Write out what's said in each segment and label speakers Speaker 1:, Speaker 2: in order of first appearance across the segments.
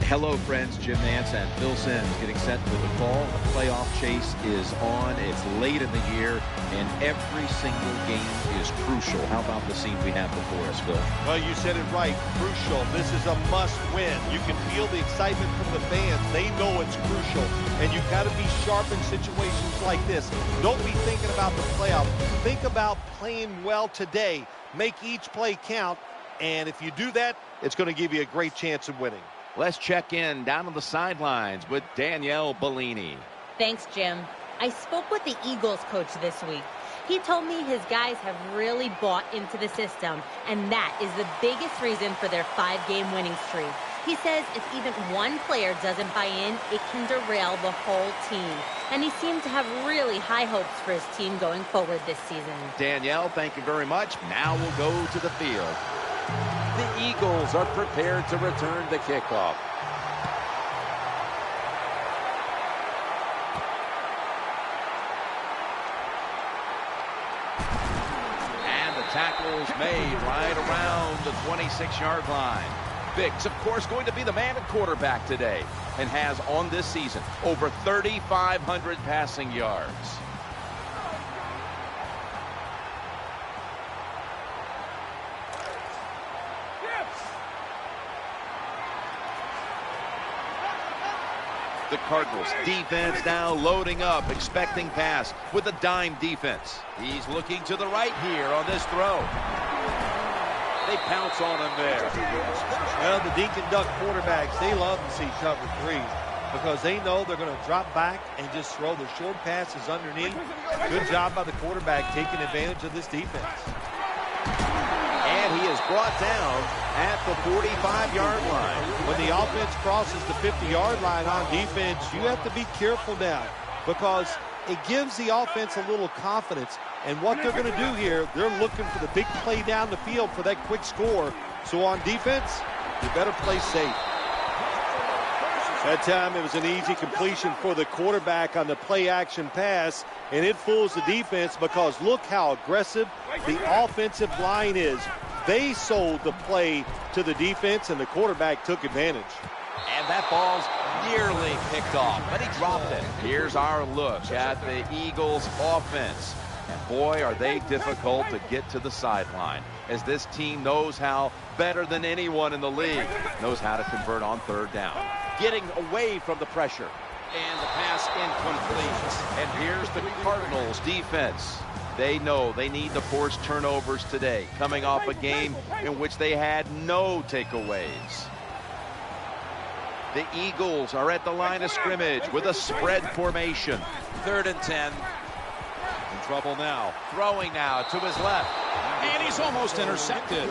Speaker 1: Hello, friends. Jim Nance and Phil Simms getting set for the fall. The playoff chase is on. It's late in the year, and every single game is crucial. How about the scene we have before us, Phil?
Speaker 2: Well, you said it right. Crucial. This is a must-win. You can feel the excitement from the fans. They know it's crucial, and you've got to be sharp in situations like this. Don't be thinking about the playoff. Think about playing well today. Make each play count, and if you do that, it's going to give you a great chance of winning.
Speaker 1: Let's check in down on the sidelines with Danielle Bellini.
Speaker 3: Thanks, Jim. I spoke with the Eagles coach this week. He told me his guys have really bought into the system, and that is the biggest reason for their 5-game winning streak. He says if even one player doesn't buy in, it can derail the whole team. And he seemed to have really high hopes for his team going forward this season.
Speaker 1: Danielle, thank you very much. Now we'll go to the field. The Eagles are prepared to return the kickoff. And the tackle's made right around the 26-yard line. Biggs, of course, going to be the man at quarterback today and has on this season over 3,500 passing yards. The Cardinals defense now loading up, expecting pass with a dime defense. He's looking to the right here on this throw. They pounce on him there.
Speaker 2: Well, the dink and duck quarterbacks, they love to see cover 3 because they know they're going to drop back and just throw the short passes underneath. Good job by the quarterback taking advantage of this defense.
Speaker 1: And he is brought down at the 45-yard line.
Speaker 2: When the offense crosses the 50-yard line on defense, you have to be careful now because it gives the offense a little confidence. And what they're going to do here, they're looking for the big play down the field for that quick score. So on defense, you better play safe. That time it was an easy completion for the quarterback on the play-action pass, and it fools the defense because look how aggressive the offensive line is. They sold the play to the defense, and the quarterback took advantage.
Speaker 1: And that ball's nearly picked off, but he dropped it. Here's our look at the Eagles' offense. And boy, are they difficult to get to the sideline, as this team knows how, better than anyone in the league, knows how to convert on third down. Getting away from the pressure. And the pass incomplete. And here's the Cardinals' defense. They know they need to force turnovers today, coming off a game in which they had no takeaways. The Eagles are at the line of scrimmage with a spread formation. 3rd and 10. In trouble now. Throwing now to his left. And he's almost intercepted.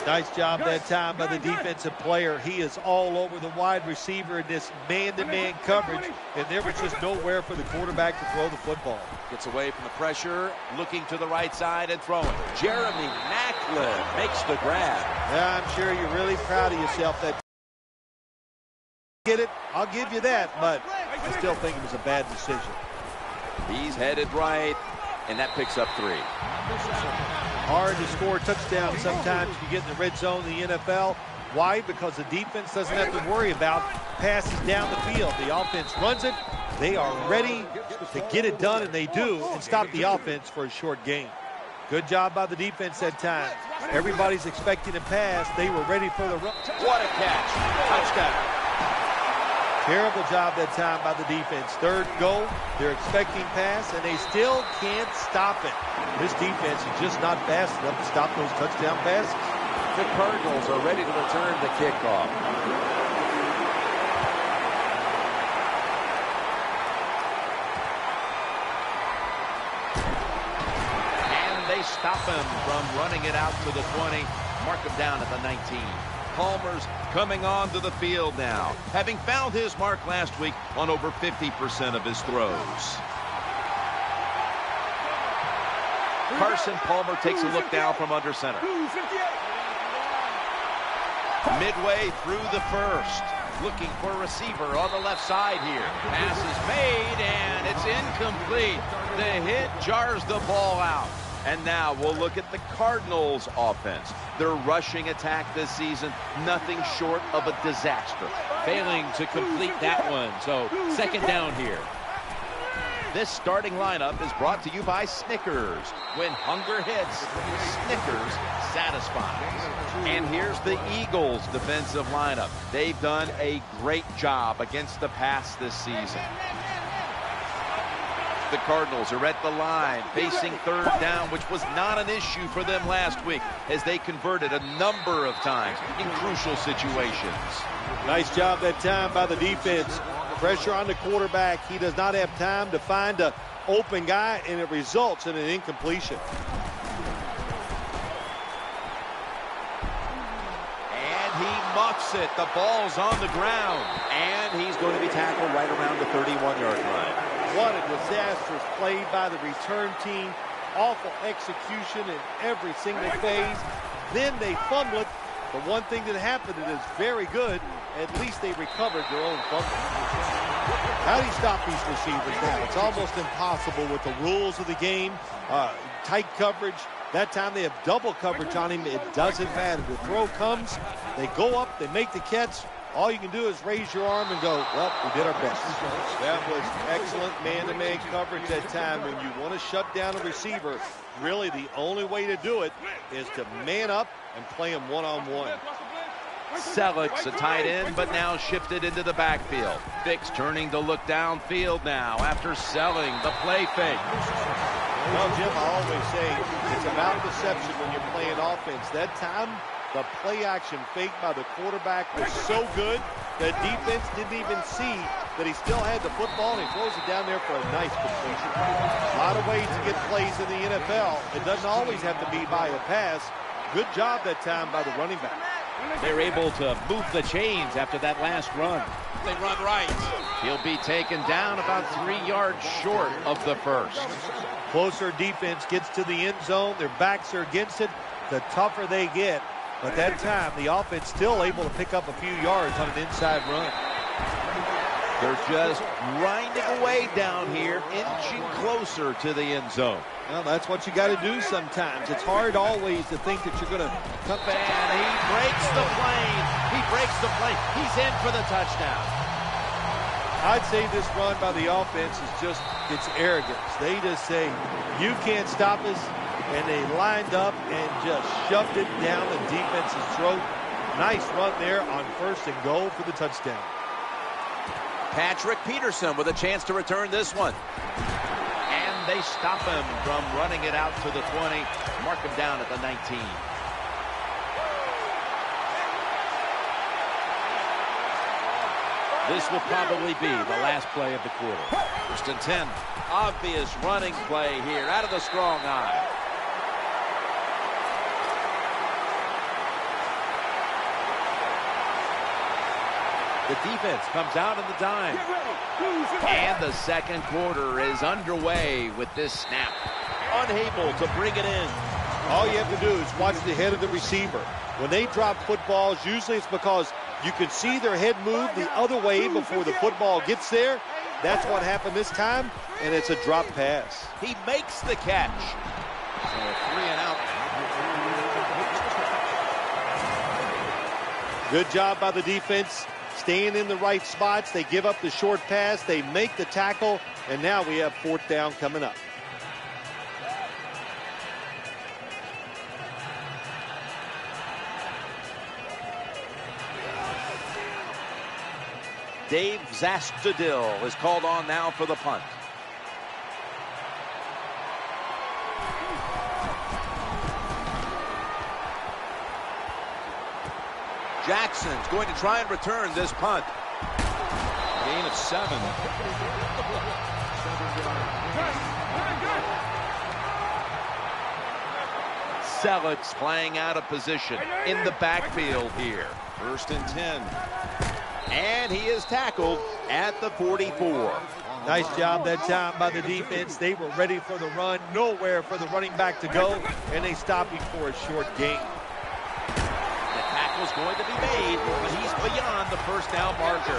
Speaker 2: Nice job that time by the defensive player. He is all over the wide receiver in this man-to-man coverage, and there was just nowhere for the quarterback to throw the football.
Speaker 1: Gets away from the pressure, looking to the right side and throwing. Jeremy Maclin makes the grab.
Speaker 2: Yeah, I'm sure you're really proud of yourself. That get it, I'll give you that, but I still think it was a bad decision.
Speaker 1: He's headed right, and that picks up 3.
Speaker 2: Hard to score a touchdown sometimes if you get in the red zone in the NFL. Why? Because the defense doesn't have to worry about passes down the field. The offense runs it. They are ready to get it done, and they do, and stop the offense for a short gain. Good job by the defense that time. Everybody's expecting a pass. They were ready for the run.
Speaker 1: What a catch. Touchdown.
Speaker 2: Terrible job that time by the defense. 3rd goal, they're expecting pass, and they still can't stop it. This defense is just not fast enough to stop those touchdown passes.
Speaker 1: The Cardinals are ready to return the kickoff. And they stop him from running it out to the 20. Mark him down at the 19. Palmer's coming on to the field now, having found his mark last week on over 50% of his throws. Carson Palmer takes a look down from under center. Midway through the first, looking for a receiver on the left side here. Pass is made, and it's incomplete. The hit jars the ball out. And now we'll look at the Cardinals offense. Their rushing attack this season, nothing short of a disaster.
Speaker 4: Failing to complete that one, so second down here.
Speaker 1: This starting lineup is brought to you by Snickers. When hunger hits, Snickers satisfies. And here's the Eagles defensive lineup. They've done a great job against the pass this season. The Cardinals are at the line, facing third down, which was not an issue for them last week as they converted a number of times in crucial situations.
Speaker 2: Nice job that time by the defense. Pressure on the quarterback. He does not have time to find an open guy, and it results in an incompletion.
Speaker 1: And he muffs it. The ball's on the ground.
Speaker 4: And he's going to be tackled right around the 31-yard line.
Speaker 2: What a disastrous play by the return team. Awful execution in every single phase. Then they fumble it. The one thing that happened that is very good, at least they recovered their own fumble. How do you stop these receivers now? It's almost impossible with the rules of the game. Tight coverage. That time they have double coverage on him. It doesn't matter. The throw comes, they go up, they make the catch. All you can do is raise your arm and go, well, we did our best. That was excellent man-to-man coverage that time. When you want to shut down a receiver, really the only way to do it is to man up and play him one-on-one.
Speaker 1: Selig's a tight end, but now shifted into the backfield. Fix turning to look downfield now after selling the play fake.
Speaker 2: Well, Jim, I always say it's about deception when you're playing offense. That time, the play-action fake by the quarterback was so good that defense didn't even see that he still had the football, and he throws it down there for a nice completion. A lot of ways to get plays in the NFL. It doesn't always have to be by a pass. Good job that time by the running back.
Speaker 4: They're able to move the chains after that last run.
Speaker 1: They run right. He'll be taken down about 3 yards short of the first.
Speaker 2: Closer defense gets to the end zone. Their backs are against it. The tougher they get. But that time, the offense still able to pick up a few yards on an inside run.
Speaker 1: They're just grinding away down here, inching closer to the end zone.
Speaker 2: Well, that's what you got to do sometimes. It's hard always to think that you're going to cut back.
Speaker 1: And he breaks the plane. He breaks the plane. He's in for the touchdown.
Speaker 2: I'd say this run by the offense is just, it's arrogance. They just say, you can't stop us. And they lined up and just shoved it down the defense's throat. Nice run there on first and goal for the touchdown.
Speaker 1: Patrick Peterson with a chance to return this one. And they stop him from running it out to the 20. Mark him down at the 19.
Speaker 4: This will probably be the last play of the quarter.
Speaker 1: First and 10. Obvious running play here out of the strong eye. The defense comes out in the dime. And the second quarter is underway with this snap. Unable to bring it in.
Speaker 2: All you have to do is watch the head of the receiver. When they drop footballs, usually it's because you can see their head move the other way before the football gets there. That's what happened this time, and it's a drop pass.
Speaker 1: He makes the catch. So 3 and out.
Speaker 2: Good job by the defense. Staying in the right spots. They give up the short pass. They make the tackle. And now we have fourth down coming up.
Speaker 1: Dave Zastudil is called on now for the punt. Jackson's going to try and return this punt. Gain of 7. Selig's playing out of position in the backfield here. First and 10. And he is tackled at the 44.
Speaker 2: Nice job that time by the defense. They were ready for the run. Nowhere for the running back to go. And they stop him for a short gain.
Speaker 1: Was going to be made, but he's beyond the first down marker.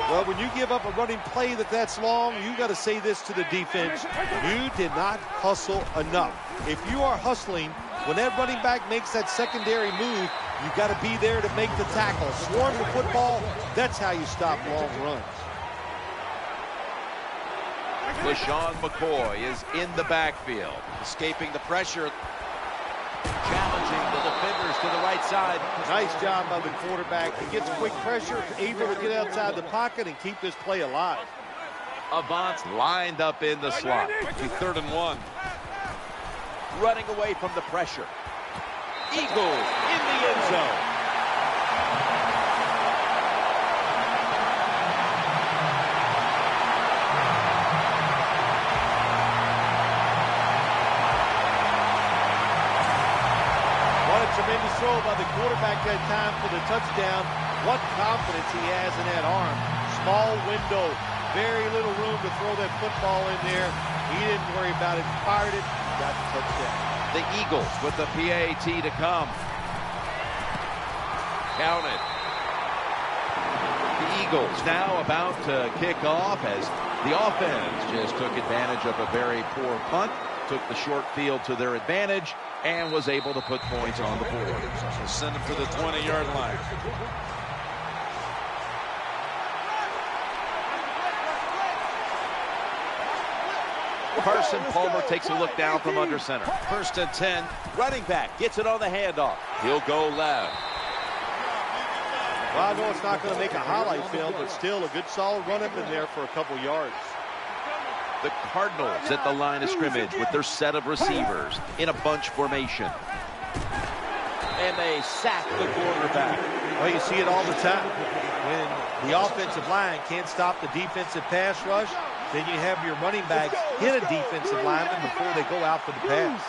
Speaker 2: Well, when you give up a running play that's long, you got to say this to the defense. You did not hustle enough. If you are hustling, When that running back makes that secondary move, you got to be there to make the tackle. Swarm the football, that's how you stop long runs.
Speaker 1: LaShawn McCoy is in the backfield.
Speaker 4: Escaping the pressure. Challenging the defenders to the right side.
Speaker 2: Nice job by the quarterback. He gets quick pressure, able to get outside the pocket and keep this play alive.
Speaker 1: Avant's lined up in the slot.
Speaker 4: To 3rd and 1. Running away from the pressure. Eagles in the end zone.
Speaker 2: Tremendous throw by the quarterback that time for the touchdown. What confidence he has in that arm. Small window, very little room to throw that football in there. He didn't worry about it, fired it, got the touchdown.
Speaker 1: The Eagles with the PAT to come. Counted. The Eagles now about to kick off as the offense just took advantage of a very poor punt, took the short field to their advantage, and was able to put points on the board.
Speaker 4: So send him to the 20-yard line.
Speaker 1: Carson Palmer takes a look down from under center.
Speaker 4: 1st and 10. Running back gets it on the handoff. He'll go left.
Speaker 2: Well, I know it's not going to make a highlight film, but still a good solid run up in there for a couple yards.
Speaker 1: The Cardinals at the line of scrimmage with their set of receivers in a bunch formation.
Speaker 4: And they sack the quarterback.
Speaker 2: Well, you see it all the time. When the offensive line can't stop the defensive pass rush, then you have your running backs hit a defensive lineman before they go out for the pass.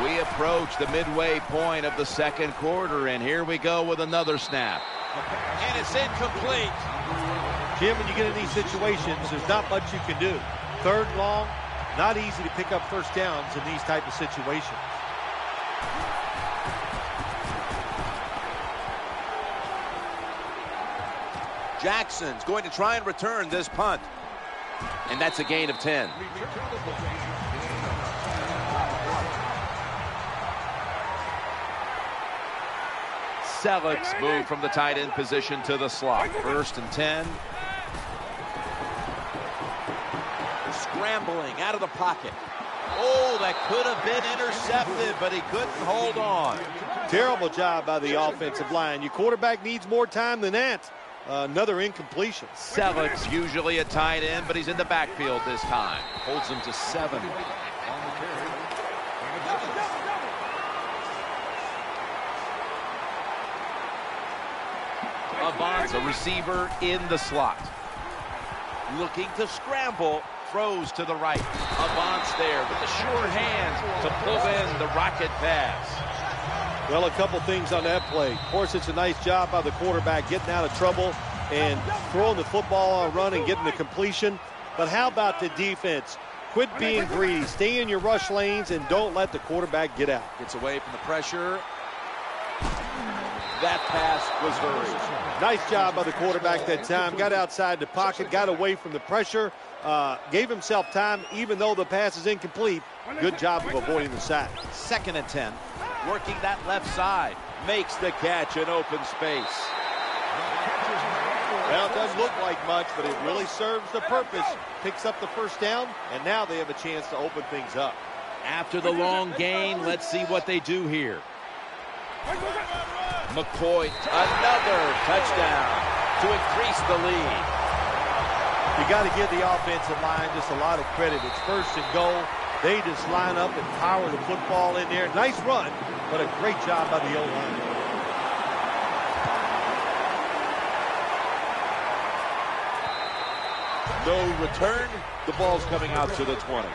Speaker 1: We approach the midway point of the second quarter, and here we go with another snap.
Speaker 4: And it's incomplete.
Speaker 2: Jim, when you get in these situations, there's not much you can do. 3rd and long, not easy to pick up first downs in these type of situations.
Speaker 4: Jackson's going to try and return this punt.
Speaker 1: And that's a gain of 10. Selleck's move from the tight end position to the slot. 1st and 10.
Speaker 4: Scrambling out of the pocket. Oh, that could have been intercepted, but he couldn't hold on.
Speaker 2: Terrible job by the offensive line. Your quarterback needs more time than that. Another incompletion.
Speaker 1: Selleck's usually a tight end, but he's in the backfield this time. Holds him to 7. Avant's a receiver in the slot.
Speaker 4: Looking to scramble.
Speaker 1: Throws to the right. Avant's there with the short hands to pull in the rocket pass.
Speaker 2: Well, a couple things on that play. Of course, it's a nice job by the quarterback getting out of trouble and throwing the football on a run and getting the completion. But how about the defense? Quit being greedy. Stay in your rush lanes and don't let the quarterback get out.
Speaker 4: Gets away from the pressure. That pass was hurried.
Speaker 2: Nice job by the quarterback that time. Got outside the pocket, got away from the pressure, gave himself time even though the pass is incomplete. Good job of avoiding the sack.
Speaker 4: 2nd and 10. Working that left side. Makes the catch in open space.
Speaker 2: Well, it doesn't look like much, but it really serves the purpose. Picks up the first down, and now they have a chance to open things up.
Speaker 1: After the long gain, let's see what they do here. McCoy, another touchdown to increase the lead.
Speaker 2: You got to give the offensive line just a lot of credit. It's 1st and goal. They just line up and power the football in there. Nice run, but a great job by the O-line.
Speaker 4: No return. The ball's coming out to the 20.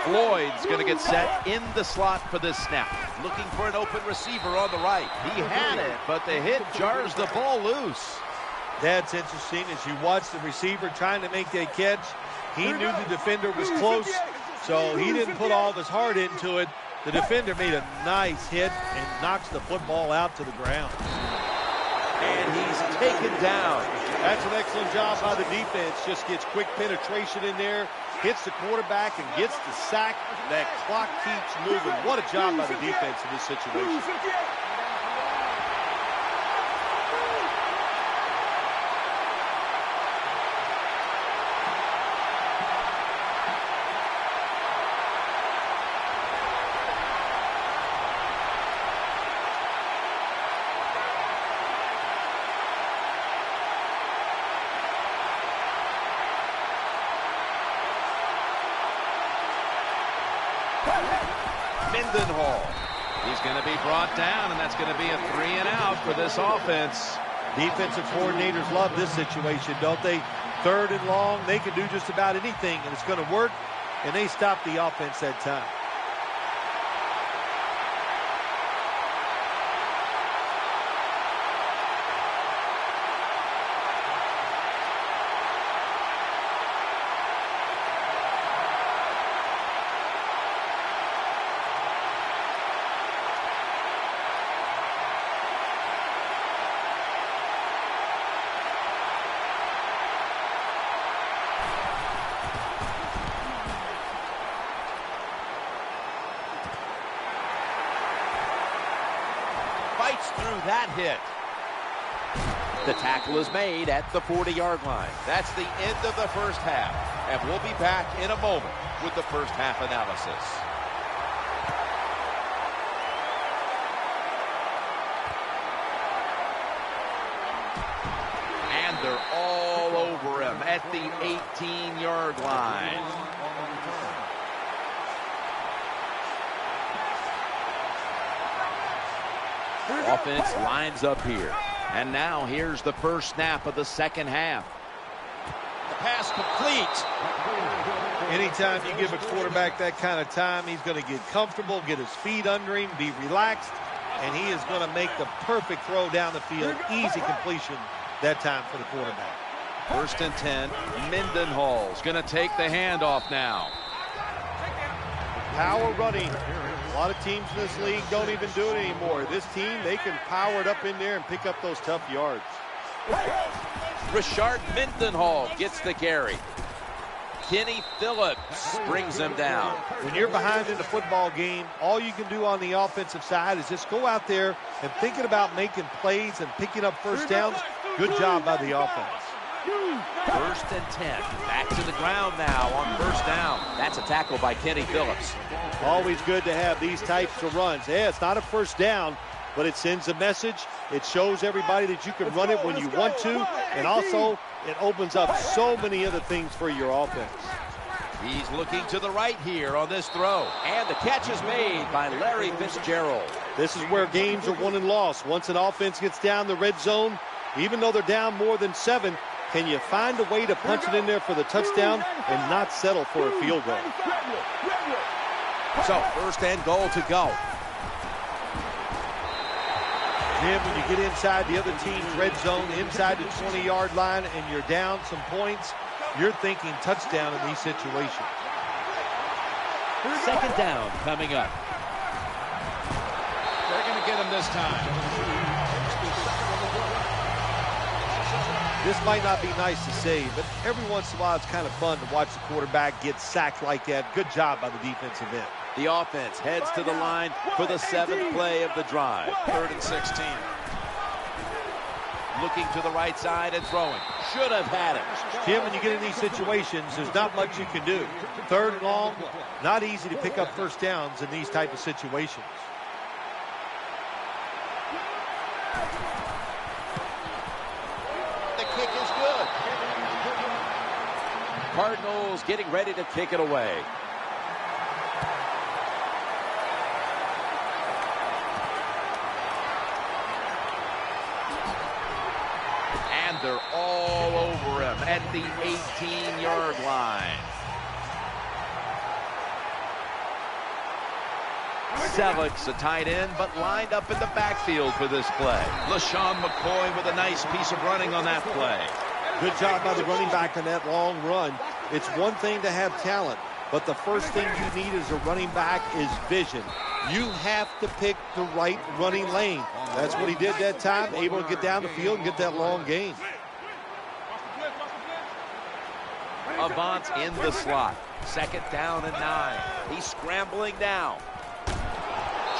Speaker 1: Floyd's going to get set in the slot for this snap.
Speaker 4: Looking for an open receiver on the right.
Speaker 1: He had it, but the hit jars the ball loose.
Speaker 2: That's interesting. As you watch the receiver trying to make that catch, he knew the defender was close, so he didn't put all of his heart into it. The defender made a nice hit and knocks the football out to the ground.
Speaker 4: And he's taken down.
Speaker 2: That's an excellent job by the defense. Just gets quick penetration in there, hits the quarterback, and gets the sack. That clock keeps moving. What a job by the defense in this situation.
Speaker 1: Mendenhall. He's going to be brought down, and that's going to be a 3-and-out for this offense.
Speaker 2: Defensive coordinators love this situation, don't they? 3rd and long, they can do just about anything, and it's going to work, and they stop the offense that time.
Speaker 4: Fights through that hit. The tackle is made at the 40-yard line. That's the end of the first half. And we'll be back in a moment with the first half analysis. And they're all over him at the 18-yard line. Offense lines up here. And now here's the first snap of the second half. The pass complete.
Speaker 2: Anytime you give a quarterback that kind of time, he's going to get comfortable, get his feet under him, be relaxed, and he is going to make the perfect throw down the field. Easy completion that time for the quarterback.
Speaker 1: 1st and 10. Mendenhall's going to take the handoff now.
Speaker 2: Power running. A lot of teams in this league don't even do it anymore. This team, they can power it up in there and pick up those tough yards.
Speaker 4: Rashard Mendenhall gets the carry. Kenny Phillips brings him down.
Speaker 2: When you're behind in the football game, all you can do on the offensive side is just go out there and thinking about making plays and picking up first downs. Good job by the offense.
Speaker 4: 1st and 10. Back to the ground now on first down. That's a tackle by Kenny Phillips.
Speaker 2: Always good to have these types of runs. Yeah, it's not a first down, but it sends a message. It shows everybody that you can run it when you want to, and also it opens up so many other things for your offense.
Speaker 4: He's looking to the right here on this throw. And the catch is made by Larry Fitzgerald.
Speaker 2: This is where games are won and lost. Once an offense gets down the red zone, even though they're down more than 7, can you find a way to punch it in there for the touchdown and not settle for a field goal?
Speaker 4: So 1st and goal to go.
Speaker 2: Jim, when you get inside the other team's red zone, inside the 20-yard line, and you're down some points, you're thinking touchdown in these situations.
Speaker 4: 2nd down coming up.
Speaker 1: They're going to get him this time.
Speaker 2: This might not be nice to say, but every once in a while it's kind of fun to watch the quarterback get sacked like that. Good job by the defensive end.
Speaker 4: The offense heads to the line for the 7th play of the drive.
Speaker 1: 3rd and 16.
Speaker 4: Looking to the right side and throwing. Should have had it.
Speaker 2: Jim, when you get in these situations, there's not much you can do. 3rd and long, not easy to pick up first downs in these type of situations.
Speaker 4: The kick is good. Cardinals getting ready to kick it away. And they're all over him at the 18-yard line. Selleck's a tight end, but lined up in the backfield for this play. LaShawn McCoy with a nice piece of running on that play.
Speaker 2: Good job by the running back on that long run. It's one thing to have talent, but the first thing you need as a running back is vision. You have to pick the right running lane. That's what he did that time, able to get down the field and get that long gain.
Speaker 4: Avant in the slot. 2nd down and 9. He's scrambling now.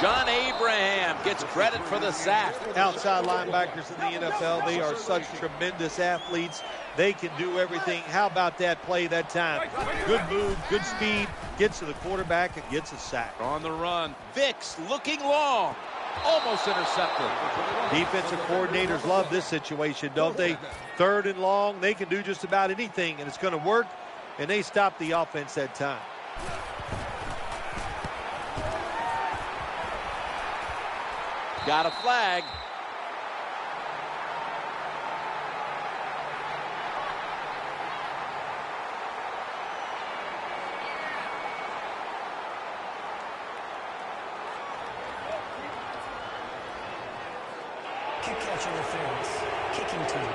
Speaker 4: John Abraham gets credit for the sack.
Speaker 2: Outside linebackers in the NFL, they are such tremendous athletes. They can do everything. How about that play that time? Good move, good speed, gets to the quarterback and gets a sack.
Speaker 4: On the run, Vicks looking long. Almost intercepted.
Speaker 2: Defensive coordinators love this situation, don't they? 3rd and long, they can do just about anything, and it's going to work, and they stop the offense that time.
Speaker 4: Got a flag.
Speaker 5: Kick catch interference. Kicking team.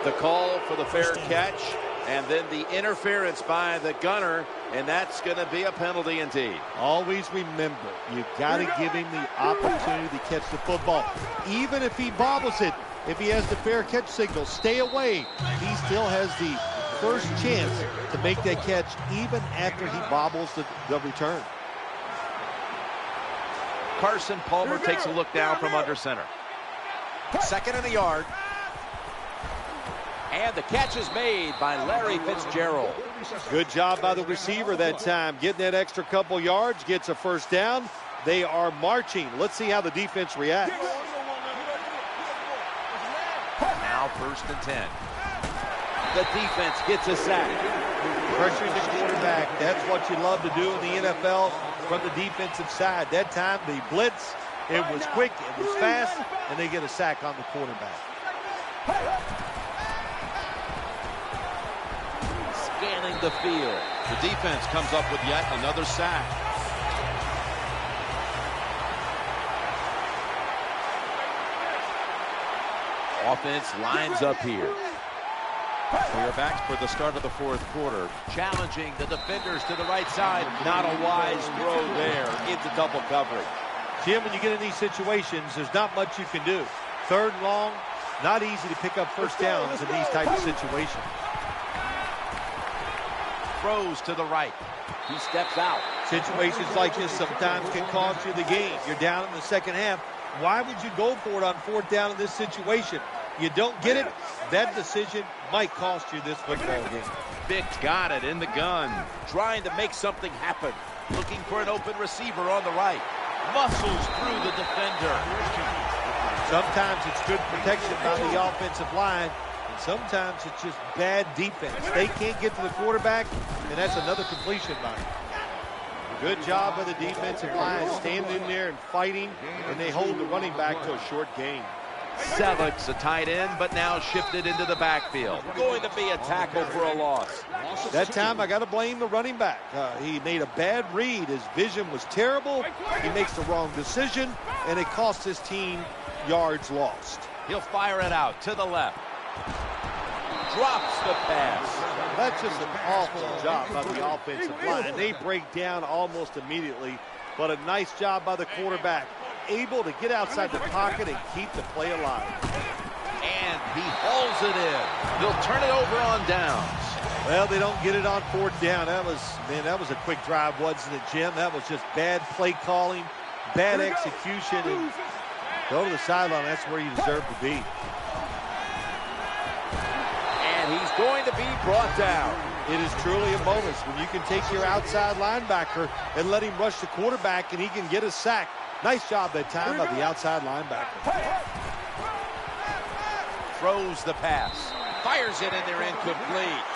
Speaker 4: The call for the fair catch, and then the interference by the gunner, and that's going to be a penalty indeed.
Speaker 2: Always remember, you got to give him the opportunity to catch the football. Even if he bobbles it, if he has the fair catch signal, stay away. He still has the first chance to make that catch even after he bobbles the return.
Speaker 1: Carson Palmer takes a look down from under center.
Speaker 4: 2nd and a yard. And the catch is made by Larry Fitzgerald.
Speaker 2: Good job by the receiver that time. Getting that extra couple yards, gets a 1st down. They are marching. Let's see how the defense reacts.
Speaker 1: Now 1st and 10.
Speaker 4: The defense gets a sack.
Speaker 2: Pressuring the quarterback. That's what you love to do in the NFL from the defensive side. That time they blitz. It was quick, it was fast, and they get a sack on the quarterback.
Speaker 4: Scanning the field.
Speaker 1: The defense comes up with yet another sack. Offense lines up here. We are back for the start of the 4th quarter.
Speaker 4: Challenging the defenders to the right side. Not a wise throw there into double coverage.
Speaker 2: Jim, when you get in these situations, there's not much you can do. 3rd and long, not easy to pick up 1st downs in these types of situations.
Speaker 4: Throws to the right. He steps out.
Speaker 2: Situations like this sometimes can cost you the game. You're down in the 2nd half. Why would you go for it on 4th down in this situation? You don't get it, that decision might cost you this football game.
Speaker 1: Vick got it in the gun.
Speaker 4: Trying to make something happen. Looking for an open receiver on the right. Muscles through the defender.
Speaker 2: Sometimes it's good protection by the offensive line, and sometimes it's just bad defense. They can't get to the quarterback, and that's another completion by him. Good job by the defensive line, standing in there and fighting, and they hold the running back to a short gain.
Speaker 1: Selleck's a tight end, but now shifted into the backfield.
Speaker 4: Going to be a tackle for a loss.
Speaker 2: That time, I got to blame the running back. He made a bad read. His vision was terrible. He makes the wrong decision, and it cost his team yards lost.
Speaker 1: He'll fire it out to the left.
Speaker 4: Drops the pass.
Speaker 2: That's just an awful job by the offensive line. They break down almost immediately, but a nice job by the quarterback. Able to get outside the pocket and keep the play alive.
Speaker 1: And he hauls it in. They'll turn it over on downs.
Speaker 2: Well, they don't get it on 4th down. That was a quick drive, wasn't it, Jim? That was just bad play calling, bad execution. And go to the sideline. That's where you deserve to be.
Speaker 4: And he's going to be brought down.
Speaker 2: It is truly a bonus when you can take your outside linebacker and let him rush the quarterback and he can get a sack. Nice job that time by the outside linebacker.
Speaker 4: Throws the pass. Fires it and they're incomplete.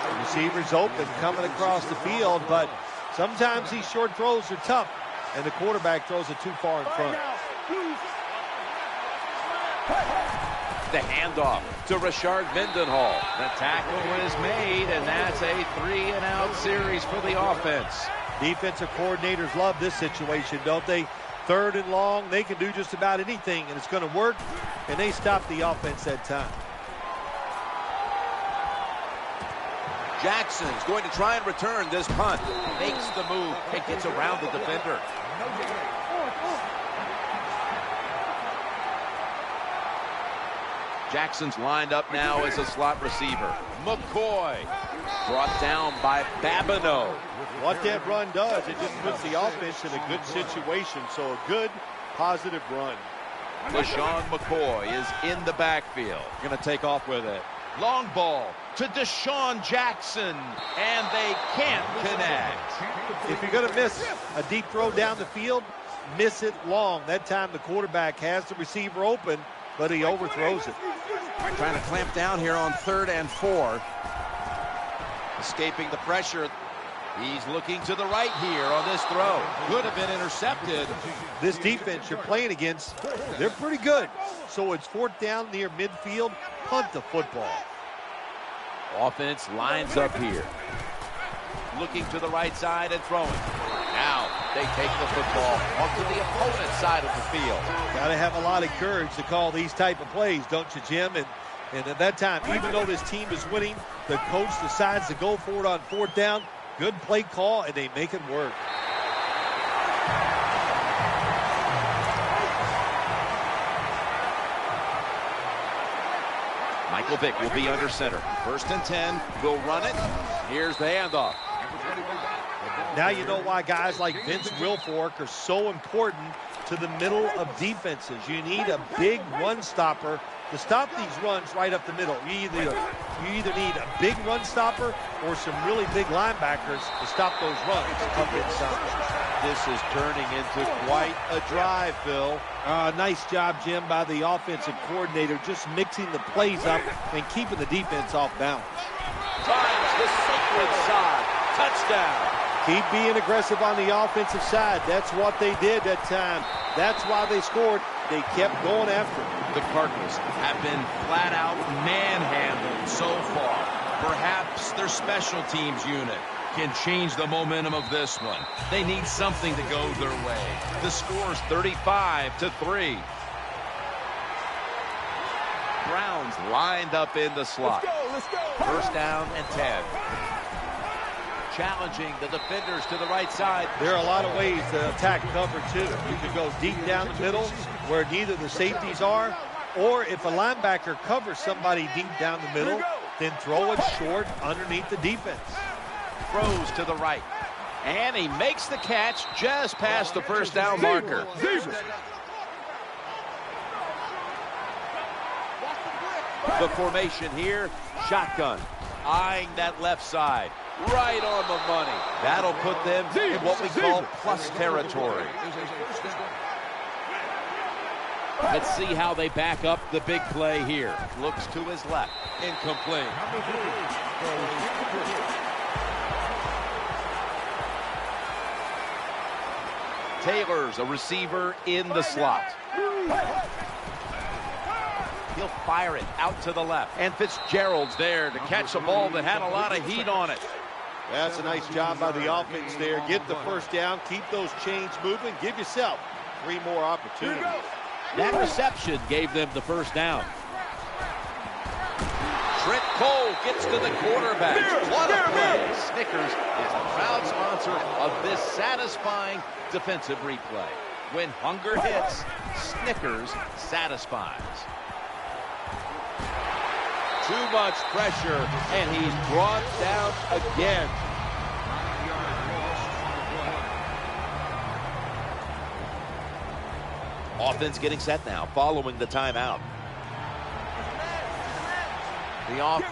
Speaker 2: The receiver's open coming across the field, but sometimes these short throws are tough, and the quarterback throws it too far in front.
Speaker 1: The handoff to Rashard Mendenhall. The tackle is made, and that's a 3-and-out series for the offense.
Speaker 2: Defensive coordinators love this situation, don't they? 3rd and long, they can do just about anything, and it's going to work, and they stop the offense that time.
Speaker 4: Jackson's going to try and return this punt. Makes the move and gets around the defender.
Speaker 1: Jackson's lined up now as a slot receiver.
Speaker 4: McCoy brought down by Babineau.
Speaker 2: What that run does, it just puts the offense in a good situation. So a good, positive run.
Speaker 1: LaShawn McCoy is in the backfield.
Speaker 4: Going to take off with it.
Speaker 1: Long ball to Deshaun Jackson, and they can't connect.
Speaker 2: If you're going to miss a deep throw down the field, miss it long. That time the quarterback has the receiver open, but he overthrows it.
Speaker 4: Trying to clamp down here on 3rd and 4. Escaping the pressure. He's looking to the right here on this throw. Could have been intercepted.
Speaker 2: This defense you're playing against, they're pretty good. So it's 4th down near midfield. Punt the football.
Speaker 4: Offense lines up here. Looking to the right side and throwing. Now they take the football onto the opponent's side of the field.
Speaker 2: Got to have a lot of courage to call these type of plays, don't you, Jim? And at that time, even though this team is winning, the coach decides to go for it on 4th down. Good play call, and they make it work.
Speaker 1: Michael Vick will be under center. 1st and 10. Will run it. Here's the handoff.
Speaker 2: Now you know why guys like Vince Wilfork are so important to the middle of defenses. You need a big run stopper to stop these runs right up the middle. You either need a big run stopper or some really big linebackers to stop those runs up inside.
Speaker 4: This is turning into quite a drive, Phil.
Speaker 2: Nice job, Jim, by the offensive coordinator, just mixing the plays up and keeping the defense off balance.
Speaker 4: Finds the sacred side. Touchdown.
Speaker 2: Keep being aggressive on the offensive side. That's what they did that time. That's why they scored. They kept going after it.
Speaker 1: The Cardinals have been flat out manhandled so far. Perhaps their special teams unit can change the momentum of this one. They need something to go their way. The score's 35-3. Browns lined up in the slot.
Speaker 4: Let's go. 1st down and 10. Challenging the defenders to the right side.
Speaker 2: There are a lot of ways to attack cover, too. You can go deep down the middle where neither the safeties are, or if a linebacker covers somebody deep down the middle, then throw it short underneath the defense.
Speaker 1: Throws to the right. And he makes the catch just past the 1st down marker.
Speaker 4: The formation here, shotgun. Eyeing that left side. Right on the money. That'll put them in what we call plus territory.
Speaker 1: Let's see how they back up the big play here.
Speaker 4: Looks to his left. Incomplete.
Speaker 1: Taylor's a receiver in the slot.
Speaker 4: He'll fire it out to the left.
Speaker 1: And Fitzgerald's there to catch a ball that had a lot of heat on it.
Speaker 2: That's a nice job by the offense there. Get the 1st down, keep those chains moving, give yourself 3 more opportunities.
Speaker 1: That reception gave them the 1st down.
Speaker 4: Trent Cole gets to the quarterback. What a play.
Speaker 1: Snickers is a proud sponsor of this satisfying defensive replay. When hunger hits, Snickers satisfies.
Speaker 4: Too much pressure, and he's brought down again.
Speaker 1: Offense getting set now, following the timeout. The off.